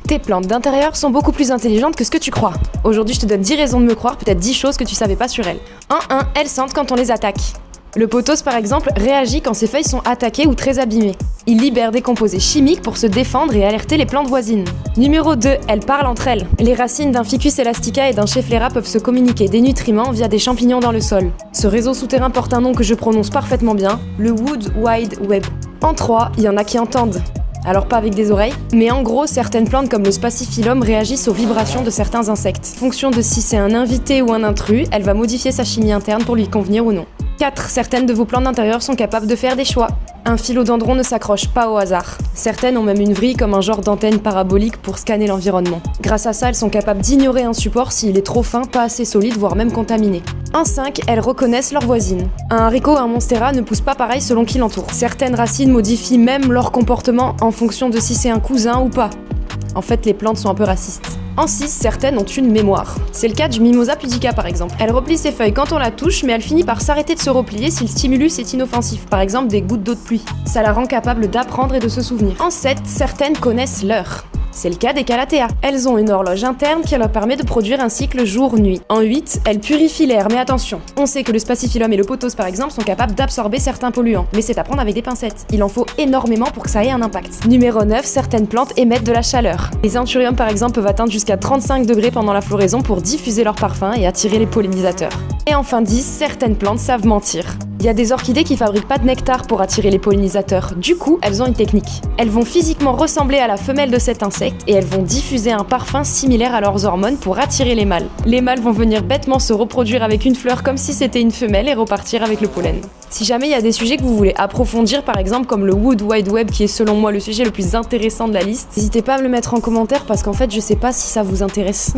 Tes plantes d'intérieur sont beaucoup plus intelligentes que ce que tu crois. Aujourd'hui, je te donne 10 raisons de me croire, peut-être 10 choses que tu savais pas sur elles. 1. Elles sentent quand on les attaque. Le pothos, par exemple, réagit quand ses feuilles sont attaquées ou très abîmées. Il libère des composés chimiques pour se défendre et alerter les plantes voisines. Numéro 2. Elles parlent entre elles. Les racines d'un Ficus elastica et d'un Schefflera peuvent se communiquer des nutriments via des champignons dans le sol. Ce réseau souterrain porte un nom que je prononce parfaitement bien, le Wood Wide Web. En 3, il y en a qui entendent. Alors pas avec des oreilles, mais en gros, certaines plantes comme le Spaciphyllum réagissent aux vibrations de certains insectes. Fonction de si c'est un invité ou un intrus, elle va modifier sa chimie interne pour lui convenir ou non. 4. Certaines de vos plantes d'intérieur sont capables de faire des choix. Un philodendron ne s'accroche pas au hasard. Certaines ont même une vrille comme un genre d'antenne parabolique pour scanner l'environnement. Grâce à ça, elles sont capables d'ignorer un support s'il est trop fin, pas assez solide, voire même contaminé. 5. Elles reconnaissent leurs voisines. Un haricot ou un monstera ne pousse pas pareil selon qui l'entoure. Certaines racines modifient même leur comportement en fonction de si c'est un cousin ou pas. En fait, les plantes sont un peu racistes. 6. Certaines ont une mémoire. C'est le cas du Mimosa pudica par exemple. Elle replie ses feuilles quand on la touche, mais elle finit par s'arrêter de se replier si le stimulus est inoffensif, par exemple des gouttes d'eau de pluie. Ça la rend capable d'apprendre et de se souvenir. 7. Certaines connaissent l'heure. C'est le cas des Calathea. Elles ont une horloge interne qui leur permet de produire un cycle jour-nuit. 8. Elles purifient l'air, mais attention. On sait que le Spaciphyllum et le pothos par exemple sont capables d'absorber certains polluants, mais c'est à prendre avec des pincettes. Il en faut énormément pour que ça ait un impact. Numéro 9. Certaines plantes émettent de la chaleur. Les anthuriums par exemple peuvent atteindre jusqu'à 35 degrés pendant la floraison pour diffuser leur parfum et attirer les pollinisateurs. Et enfin 10. Certaines plantes savent mentir. Il y a des orchidées qui fabriquent pas de nectar pour attirer les pollinisateurs. Du coup, elles ont une technique. Elles vont physiquement ressembler à la femelle de cet insecte et elles vont diffuser un parfum similaire à leurs hormones pour attirer les mâles. Les mâles vont venir bêtement se reproduire avec une fleur comme si c'était une femelle et repartir avec le pollen. Si jamais il y a des sujets que vous voulez approfondir, par exemple comme le Wood Wide Web qui est selon moi le sujet le plus intéressant de la liste, n'hésitez pas à me le mettre en commentaire parce qu'en fait je sais pas si ça vous intéresse.